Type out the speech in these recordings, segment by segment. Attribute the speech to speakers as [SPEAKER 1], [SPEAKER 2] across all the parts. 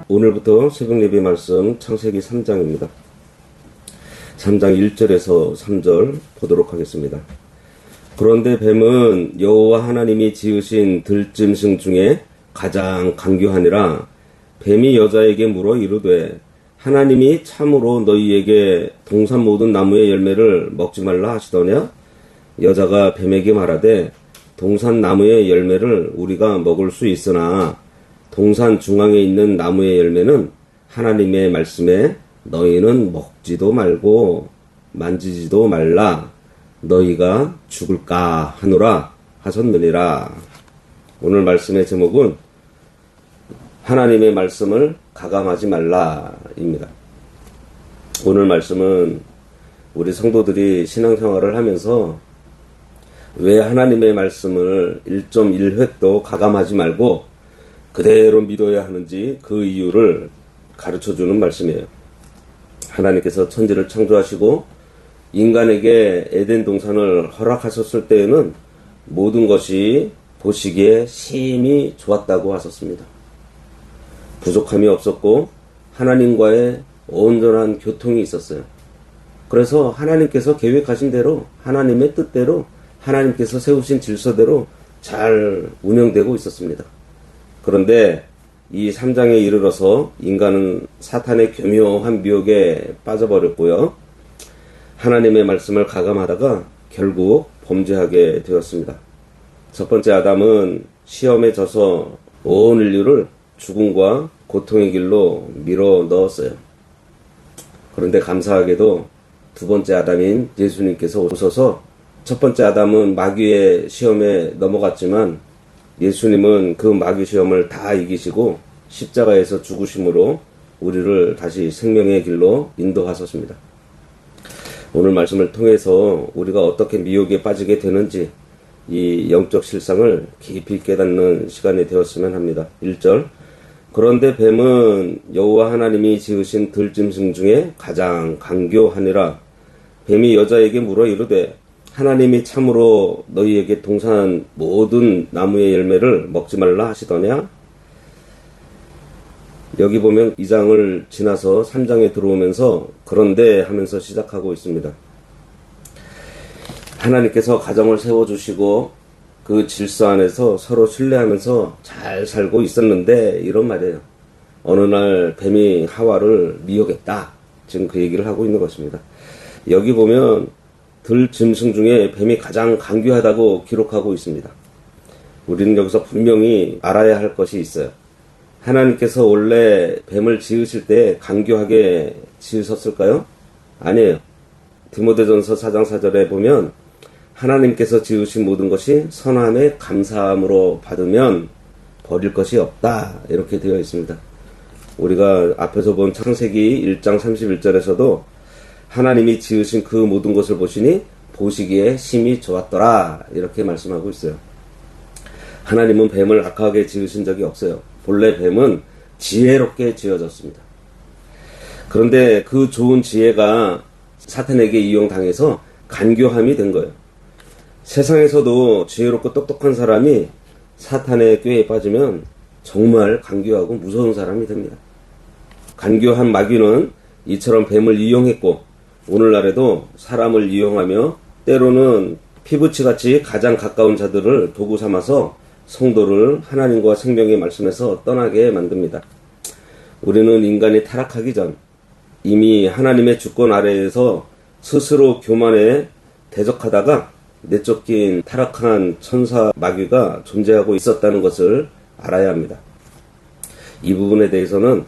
[SPEAKER 1] 오늘부터 새벽 예배 말씀 창세기 3장입니다. 3장 1절에서 3절 보도록 하겠습니다. 그런데 뱀은 여호와 하나님이 지으신 들짐승 중에 가장 간교하니라. 뱀이 여자에게 물어 이르되 하나님이 참으로 너희에게 동산 모든 나무의 열매를 먹지 말라 하시더냐? 여자가 뱀에게 말하되 동산 나무의 열매를 우리가 먹을 수 있으나 동산 중앙에 있는 나무의 열매는 하나님의 말씀에 너희는 먹지도 말고 만지지도 말라 너희가 죽을까 하노라 하셨느니라. 오늘 말씀의 제목은 하나님의 말씀을 가감하지 말라입니다. 오늘 말씀은 우리 성도들이 신앙생활을 하면서 왜 하나님의 말씀을 1.1획도 가감하지 말고 그대로 믿어야 하는지 그 이유를 가르쳐주는 말씀이에요. 하나님께서 천지를 창조하시고 인간에게 에덴 동산을 허락하셨을 때에는 모든 것이 보시기에 심히 좋았다고 하셨습니다. 부족함이 없었고 하나님과의 온전한 교통이 있었어요. 그래서 하나님께서 계획하신 대로, 하나님의 뜻대로, 하나님께서 세우신 질서대로 잘 운영되고 있었습니다. 그런데 이 3장에 이르러서 인간은 사탄의 교묘한 미혹에 빠져버렸고요. 하나님의 말씀을 가감하다가 결국 범죄하게 되었습니다. 첫 번째 아담은 시험에 져서 온 인류를 죽음과 고통의 길로 밀어 넣었어요. 그런데 감사하게도 두 번째 아담인 예수님께서 오셔서 첫 번째 아담은 마귀의 시험에 넘어갔지만 예수님은 그 마귀 시험을 다 이기시고 십자가에서 죽으심으로 우리를 다시 생명의 길로 인도하셨습니다. 오늘 말씀을 통해서 우리가 어떻게 미혹에 빠지게 되는지 이 영적 실상을 깊이 깨닫는 시간이 되었으면 합니다. 1절 그런데 뱀은 여호와 하나님이 지으신 들짐승 중에 가장 간교하니라. 뱀이 여자에게 물어 이르되 하나님이 참으로 너희에게 동산 모든 나무의 열매를 먹지 말라 하시더냐? 여기 보면 2장을 지나서 3장에 들어오면서 그런데 하면서 시작하고 있습니다. 하나님께서 가정을 세워주시고 그 질서 안에서 서로 신뢰하면서 잘 살고 있었는데 이런 말이에요. 어느 날 뱀이 하와를 미혹했다. 지금 그 얘기를 하고 있는 것입니다. 여기 보면 들짐승 중에 뱀이 가장 간교하다고 기록하고 있습니다. 우리는 여기서 분명히 알아야 할 것이 있어요. 하나님께서 원래 뱀을 지으실 때 간교하게 지으셨을까요? 아니에요. 디모데전서 4장 4절에 보면 하나님께서 지으신 모든 것이 선함에 감사함으로 받으면 버릴 것이 없다 이렇게 되어 있습니다. 우리가 앞에서 본 창세기 1장 31절에서도 하나님이 지으신 그 모든 것을 보시니 보시기에 심히 좋았더라 이렇게 말씀하고 있어요. 하나님은 뱀을 악하게 지으신 적이 없어요. 본래 뱀은 지혜롭게 지어졌습니다. 그런데 그 좋은 지혜가 사탄에게 이용당해서 간교함이 된 거예요. 세상에서도 지혜롭고 똑똑한 사람이 사탄의 꾀에 빠지면 정말 간교하고 무서운 사람이 됩니다. 간교한 마귀는 이처럼 뱀을 이용했고 오늘날에도 사람을 이용하며 때로는 피부치같이 가장 가까운 자들을 도구 삼아서 성도를 하나님과 생명의 말씀에서 떠나게 만듭니다. 우리는 인간이 타락하기 전 이미 하나님의 주권 아래에서 스스로 교만에 대적하다가 내쫓긴 타락한 천사 마귀가 존재하고 있었다는 것을 알아야 합니다. 이 부분에 대해서는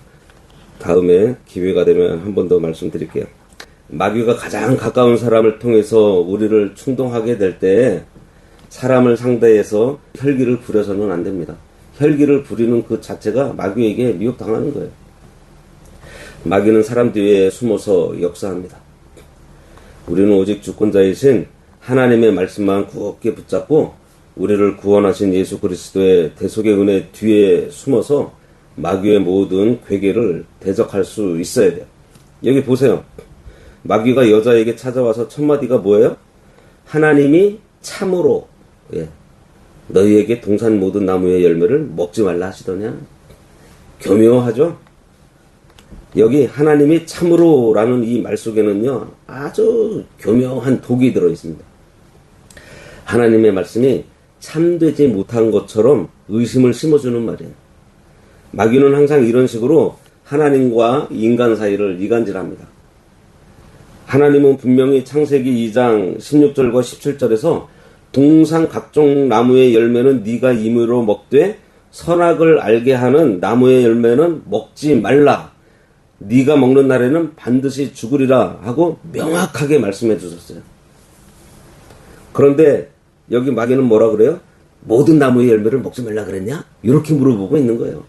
[SPEAKER 1] 다음에 기회가 되면 한 번 더 말씀드릴게요. 마귀가 가장 가까운 사람을 통해서 우리를 충동하게 될 때 사람을 상대해서 혈기를 부려서는 안 됩니다. 혈기를 부리는 그 자체가 마귀에게 미혹당하는 거예요. 마귀는 사람 뒤에 숨어서 역사합니다. 우리는 오직 주권자이신 하나님의 말씀만 굳게 붙잡고 우리를 구원하신 예수 그리스도의 대속의 은혜 뒤에 숨어서 마귀의 모든 괴계를 대적할 수 있어야 돼요. 여기 보세요. 마귀가 여자에게 찾아와서 첫 마디가 뭐예요? 하나님이 참으로 너희에게 동산 모든 나무의 열매를 먹지 말라 하시더냐? 교묘하죠? 여기 하나님이 참으로라는 이 말 속에는요, 아주 교묘한 독이 들어있습니다. 하나님의 말씀이 참되지 못한 것처럼 의심을 심어주는 말이에요. 마귀는 항상 이런 식으로 하나님과 인간 사이를 이간질합니다. 하나님은 분명히 창세기 2장 16절과 17절에서 동산 각종 나무의 열매는 네가 임의로 먹되 선악을 알게 하는 나무의 열매는 먹지 말라. 네가 먹는 날에는 반드시 죽으리라 하고 명확하게 말씀해 주셨어요. 그런데 여기 마귀는 뭐라 그래요? 모든 나무의 열매를 먹지 말라 그랬냐? 이렇게 물어보고 있는 거예요.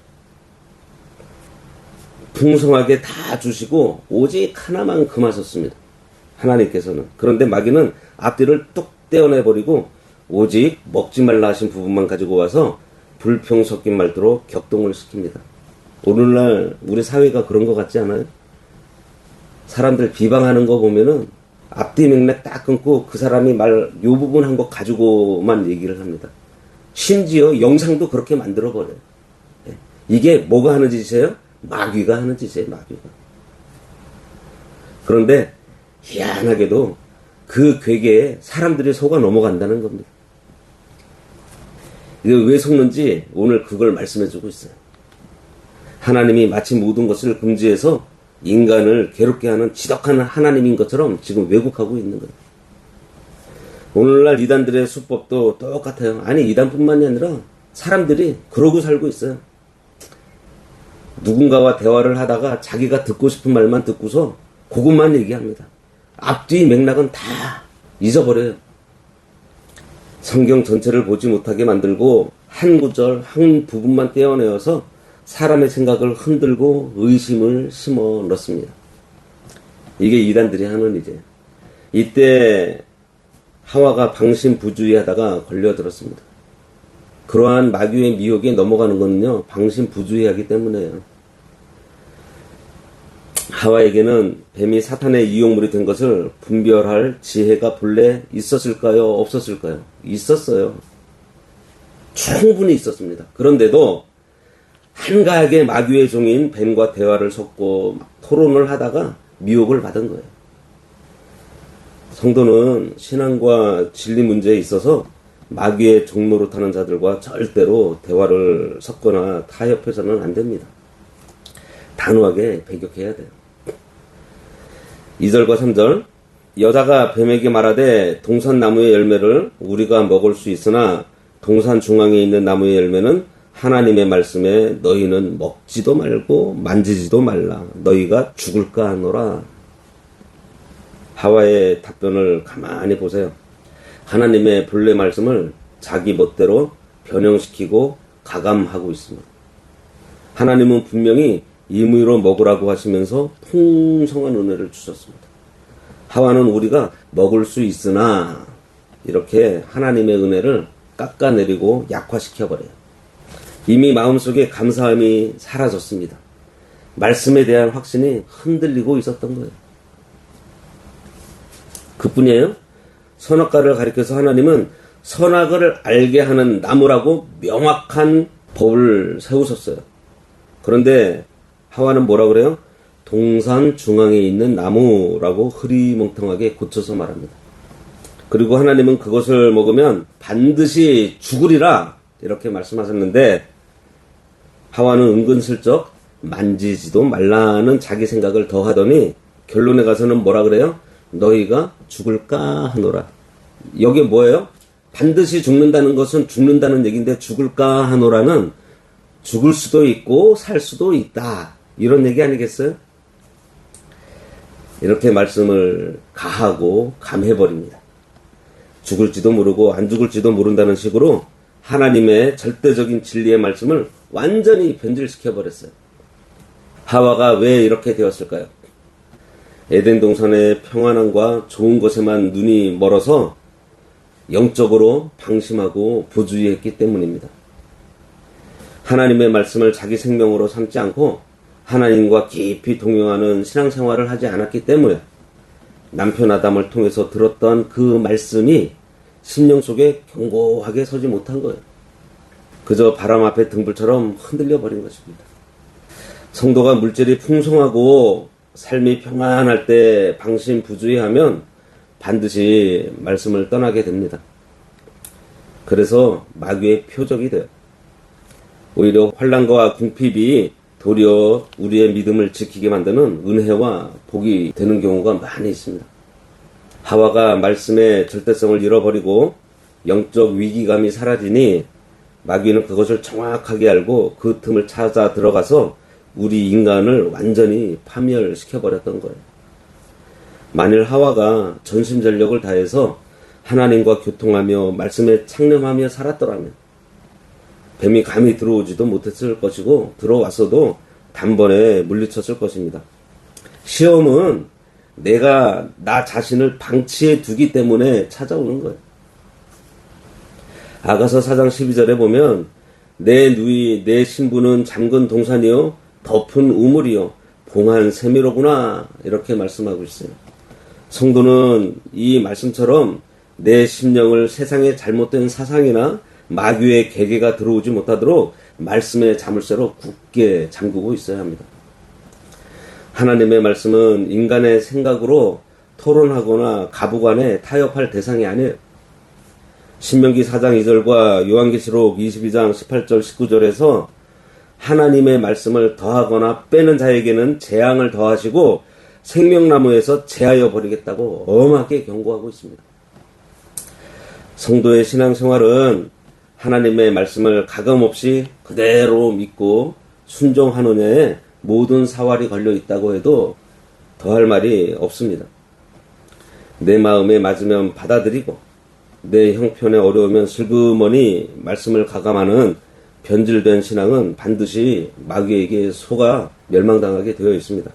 [SPEAKER 1] 풍성하게 다 주시고 오직 하나만 금하셨습니다. 하나님께서는. 그런데 마귀는 앞뒤를 뚝 떼어내버리고 오직 먹지 말라 하신 부분만 가지고 와서 불평 섞인 말투로 격동을 시킵니다. 오늘날 우리 사회가 그런 것 같지 않아요? 사람들 비방하는 거 보면은 앞뒤 맥락 딱 끊고 그 사람이 요 부분 한 거 가지고만 얘기를 합니다. 심지어 영상도 그렇게 만들어버려요. 이게 뭐가 하는 짓이에요? 마귀가 하는 짓이에요, 마귀가. 그런데 희한하게도 그 괴계에 사람들이 속아 넘어간다는 겁니다. 이게 왜 속는지 오늘 그걸 말씀해주고 있어요. 하나님이 마치 모든 것을 금지해서 인간을 괴롭게 하는 지독한 하나님인 것처럼 지금 왜곡하고 있는 거예요. 오늘날 이단들의 수법도 똑같아요. 아니 이단뿐만이 아니라 사람들이 그러고 살고 있어요. 누군가와 대화를 하다가 자기가 듣고 싶은 말만 듣고서 그것만 얘기합니다. 앞뒤 맥락은 다 잊어버려요. 성경 전체를 보지 못하게 만들고 한 구절 한 부분만 떼어내어서 사람의 생각을 흔들고 의심을 심어 넣습니다. 이게 이단들이 하는 일이에요. 이때 하와가 방심부주의하다가 걸려들었습니다. 그러한 마귀의 미혹에 넘어가는 것은요, 방심부주의하기 때문에요. 하와에게는 뱀이 사탄의 이용물이 된 것을 분별할 지혜가 본래 있었을까요? 없었을까요? 있었어요. 충분히 있었습니다. 그런데도 한가하게 마귀의 종인 뱀과 대화를 섞고 토론을 하다가 미혹을 받은 거예요. 성도는 신앙과 진리 문제에 있어서 마귀의 종로로 타는 자들과 절대로 대화를 섞거나 타협해서는 안 됩니다. 단호하게 배격해야 돼요. 2절과 3절 여자가 뱀에게 말하되 동산나무의 열매를 우리가 먹을 수 있으나 동산 중앙에 있는 나무의 열매는 하나님의 말씀에 너희는 먹지도 말고 만지지도 말라. 너희가 죽을까 하노라. 하와의 답변을 가만히 보세요. 하나님의 본래 말씀을 자기 멋대로 변형시키고 가감하고 있습니다. 하나님은 분명히 임의로 먹으라고 하시면서 풍성한 은혜를 주셨습니다. 하와는 우리가 먹을 수 있으나 이렇게 하나님의 은혜를 깎아내리고 약화시켜버려요. 이미 마음속에 감사함이 사라졌습니다. 말씀에 대한 확신이 흔들리고 있었던 거예요. 그뿐이에요. 선악과를 가리켜서 하나님은 선악을 알게 하는 나무라고 명확한 법을 세우셨어요. 그런데 하와는 뭐라 그래요? 동산 중앙에 있는 나무라고 흐리멍텅하게 고쳐서 말합니다. 그리고 하나님은 그것을 먹으면 반드시 죽으리라 이렇게 말씀하셨는데 하와는 은근슬쩍 만지지도 말라는 자기 생각을 더하더니 결론에 가서는 뭐라 그래요? 너희가 죽을까 하노라. 여기 뭐예요? 반드시 죽는다는 것은 죽는다는 얘기인데 죽을까 하노라는 죽을 수도 있고 살 수도 있다. 이런 얘기 아니겠어요? 이렇게 말씀을 가하고 감해버립니다. 죽을지도 모르고 안 죽을지도 모른다는 식으로 하나님의 절대적인 진리의 말씀을 완전히 변질시켜버렸어요. 하와가 왜 이렇게 되었을까요? 에덴 동산의 평안함과 좋은 것에만 눈이 멀어서 영적으로 방심하고 부주의했기 때문입니다. 하나님의 말씀을 자기 생명으로 삼지 않고 하나님과 깊이 동행하는 신앙생활을 하지 않았기 때문에 남편 아담을 통해서 들었던 그 말씀이 심령 속에 견고하게 서지 못한 거예요. 그저 바람 앞에 등불처럼 흔들려 버린 것입니다. 성도가 물질이 풍성하고 삶이 평안할 때 방심부주의하면 반드시 말씀을 떠나게 됩니다. 그래서 마귀의 표적이 돼요. 오히려 환난과 궁핍이 도리어 우리의 믿음을 지키게 만드는 은혜와 복이 되는 경우가 많이 있습니다. 하와가 말씀의 절대성을 잃어버리고 영적 위기감이 사라지니 마귀는 그것을 정확하게 알고 그 틈을 찾아 들어가서 우리 인간을 완전히 파멸시켜버렸던 거예요. 만일 하와가 전심전력을 다해서 하나님과 교통하며 말씀에 창념하며 살았더라면 뱀이 감히 들어오지도 못했을 것이고 들어왔어도 단번에 물리쳤을 것입니다. 시험은 내가 나 자신을 방치해 두기 때문에 찾아오는 거예요. 아가서 4장 12절에 보면 내 누이 내 신부는 잠근 동산이요 덮은 우물이요 봉한 세미로구나 이렇게 말씀하고 있어요. 성도는 이 말씀처럼 내 심령을 세상의 잘못된 사상이나 마귀의 계계가 들어오지 못하도록 말씀의 자물쇠로 굳게 잠그고 있어야 합니다. 하나님의 말씀은 인간의 생각으로 토론하거나 가부간에 타협할 대상이 아니에요. 신명기 4장 2절과 요한계시록 22장 18절 19절에서 하나님의 말씀을 더하거나 빼는 자에게는 재앙을 더하시고 생명나무에서 제하여 버리겠다고 엄하게 경고하고 있습니다. 성도의 신앙생활은 하나님의 말씀을 가감없이 그대로 믿고 순종하느냐에 모든 사활이 걸려 있다고 해도 더할 말이 없습니다. 내 마음에 맞으면 받아들이고 내 형편에 어려우면 슬그머니 말씀을 가감하는 변질된 신앙은 반드시 마귀에게 속아 멸망당하게 되어 있습니다.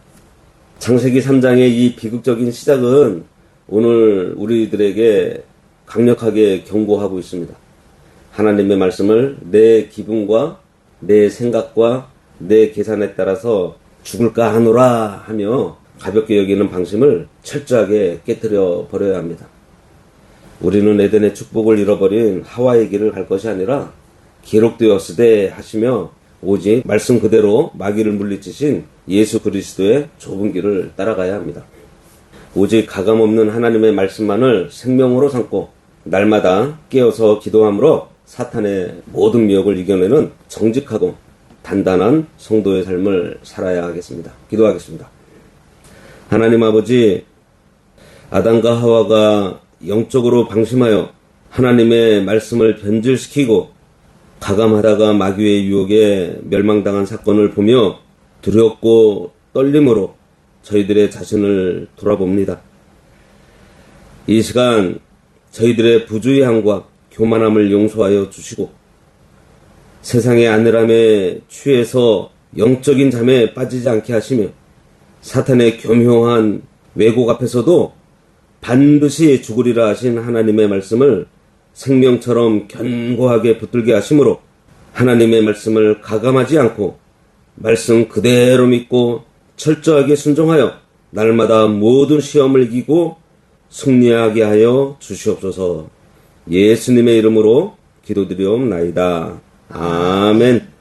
[SPEAKER 1] 창세기 3장의 이 비극적인 시작은 오늘 우리들에게 강력하게 경고하고 있습니다. 하나님의 말씀을 내 기분과 내 생각과 내 계산에 따라서 죽을까 하노라 하며 가볍게 여기는 방심을 철저하게 깨뜨려 버려야 합니다. 우리는 에덴의 축복을 잃어버린 하와의 길을 갈 것이 아니라 기록되었으되 하시며 오직 말씀 그대로 마귀를 물리치신 예수 그리스도의 좁은 길을 따라가야 합니다. 오직 가감없는 하나님의 말씀만을 생명으로 삼고 날마다 깨어서 기도함으로 사탄의 모든 미혹을 이겨내는 정직하고 단단한 성도의 삶을 살아야 하겠습니다. 기도하겠습니다. 하나님 아버지, 아담과 하와가 영적으로 방심하여 하나님의 말씀을 변질시키고 가감하다가 마귀의 유혹에 멸망당한 사건을 보며 두렵고 떨림으로 저희들의 자신을 돌아봅니다. 이 시간 저희들의 부주의함과 교만함을 용서하여 주시고 세상의 안일함에 취해서 영적인 잠에 빠지지 않게 하시며 사탄의 교묘한 왜곡 앞에서도 반드시 죽으리라 하신 하나님의 말씀을 생명처럼 견고하게 붙들게 하심으로 하나님의 말씀을 가감하지 않고 말씀 그대로 믿고 철저하게 순종하여 날마다 모든 시험을 이기고 승리하게 하여 주시옵소서. 예수님의 이름으로 기도드리옵나이다. 아멘.